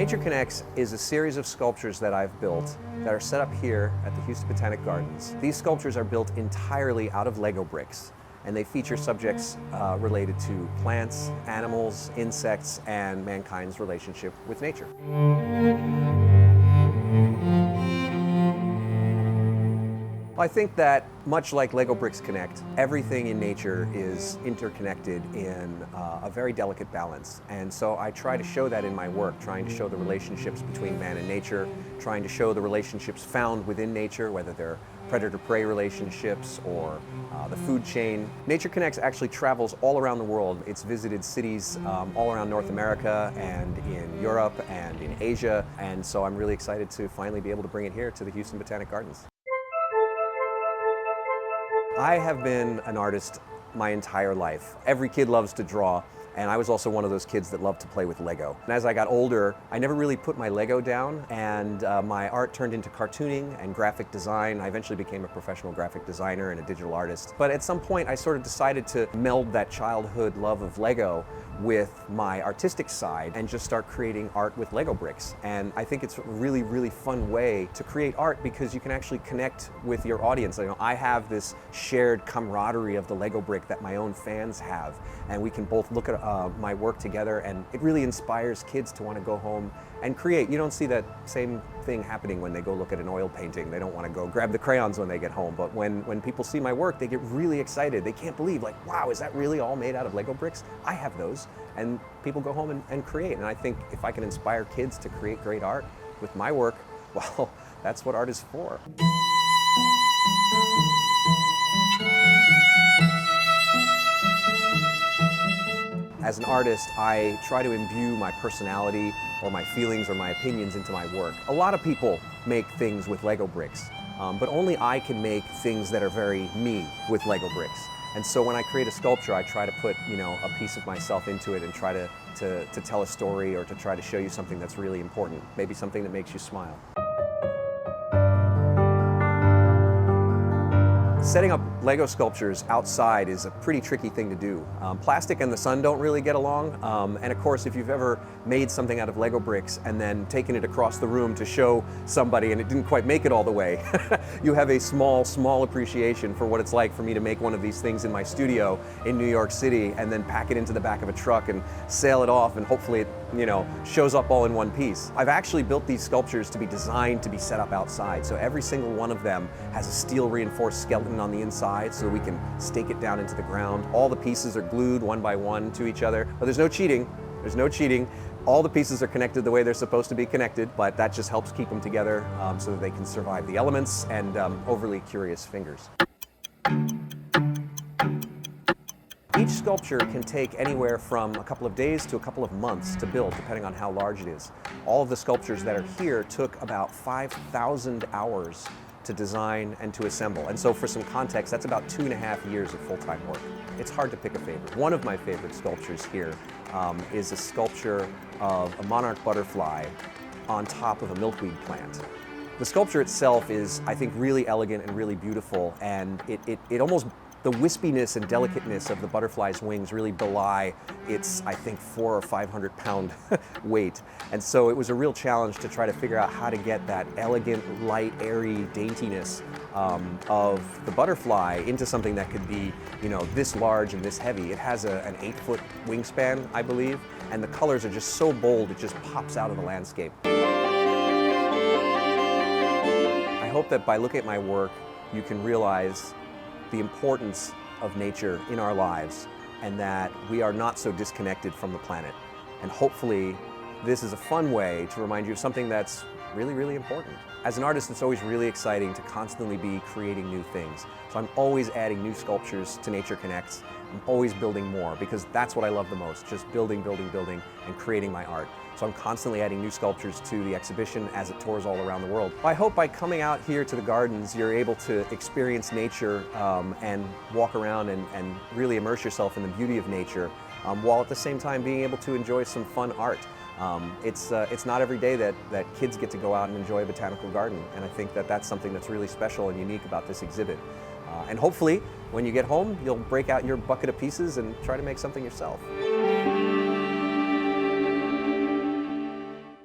Nature Connects is a series of sculptures that I've built that are set up here at the Houston Botanic Gardens. These sculptures are built entirely out of Lego bricks, and they feature subjects related to plants, animals, insects, and mankind's relationship with nature. I think that, much like Lego bricks connect, everything in nature is interconnected in a very delicate balance. And so I try to show that in my work, trying to show the relationships between man and nature, trying to show the relationships found within nature, whether they're predator-prey relationships or the food chain. Nature Connects actually travels all around the world. It's visited cities all around North America and in Europe and in Asia. And so I'm really excited to finally be able to bring it here to the Houston Botanic Gardens. I have been an artist my entire life. Every kid loves to draw, and I was also one of those kids that loved to play with Lego. And as I got older, I never really put my Lego down, and my art turned into cartooning and graphic design. I eventually became a professional graphic designer and a digital artist. But at some point, I sort of decided to meld that childhood love of Lego with my artistic side and just start creating art with Lego bricks. And I think it's a really, really fun way to create art because you can actually connect with your audience. You know, I have this shared camaraderie of the Lego brick that my own fans have, and we can both look at my work together, and it really inspires kids to want to go home and create. You don't see that same thing happening when they go look at an oil painting. They don't want to go grab the crayons when they get home, but when people see my work, they get really excited. They can't believe, like, wow, is that really all made out of Lego bricks? I have those. And people go home and create. And I think if I can inspire kids to create great art with my work, well, that's what art is for. As an artist, I try to imbue my personality or my feelings or my opinions into my work. A lot of people make things with Lego bricks, but only I can make things that are very me with Lego bricks. And so when I create a sculpture, I try to put, a piece of myself into it and try to tell a story or to try to show you something that's really important, maybe something that makes you smile. Setting up Lego sculptures outside is a pretty tricky thing to do. Plastic and the sun don't really get along, and of course if you've ever made something out of Lego bricks and then taken it across the room to show somebody and it didn't quite make it all the way, you have a small appreciation for what it's like for me to make one of these things in my studio in New York City and then pack it into the back of a truck and sail it off, and hopefully it shows up all in one piece. I've actually built these sculptures to be designed to be set up outside, so every single one of them has a steel reinforced skeleton on the inside so we can stake it down into the ground. All the pieces are glued one by one to each other, but there's no cheating. There's no cheating. All the pieces are connected the way they're supposed to be connected, but that just helps keep them together so that they can survive the elements and overly curious fingers. Each sculpture can take anywhere from a couple of days to a couple of months to build, depending on how large it is. All of the sculptures that are here took about 5,000 hours to design and to assemble. And so for some context, that's about 2.5 years of full-time work. It's hard to pick a favorite. One of my favorite sculptures here is a sculpture of a monarch butterfly on top of a milkweed plant. The sculpture itself is, I think, really elegant and really beautiful, and it almost, the wispiness and delicateness of the butterfly's wings really belie its, I think, 400 or 500 pound weight. And so it was a real challenge to try to figure out how to get that elegant, light, airy daintiness of the butterfly into something that could be, this large and this heavy. It has an 8-foot wingspan, I believe, and the colors are just so bold, it just pops out of the landscape. I hope that by looking at my work, you can realize the importance of nature in our lives and that we are not so disconnected from the planet. And hopefully this is a fun way to remind you of something that's really, really important. As an artist, it's always really exciting to constantly be creating new things. So I'm always adding new sculptures to Nature Connects. I'm always building more because that's what I love the most, just building, and creating my art. So I'm constantly adding new sculptures to the exhibition as it tours all around the world. I hope by coming out here to the gardens, you're able to experience nature and walk around and really immerse yourself in the beauty of nature, while at the same time being able to enjoy some fun art. It's not every day that kids get to go out and enjoy a botanical garden, and I think that that's something that's really special and unique about this exhibit. And hopefully, when you get home, you'll break out your bucket of pieces and try to make something yourself.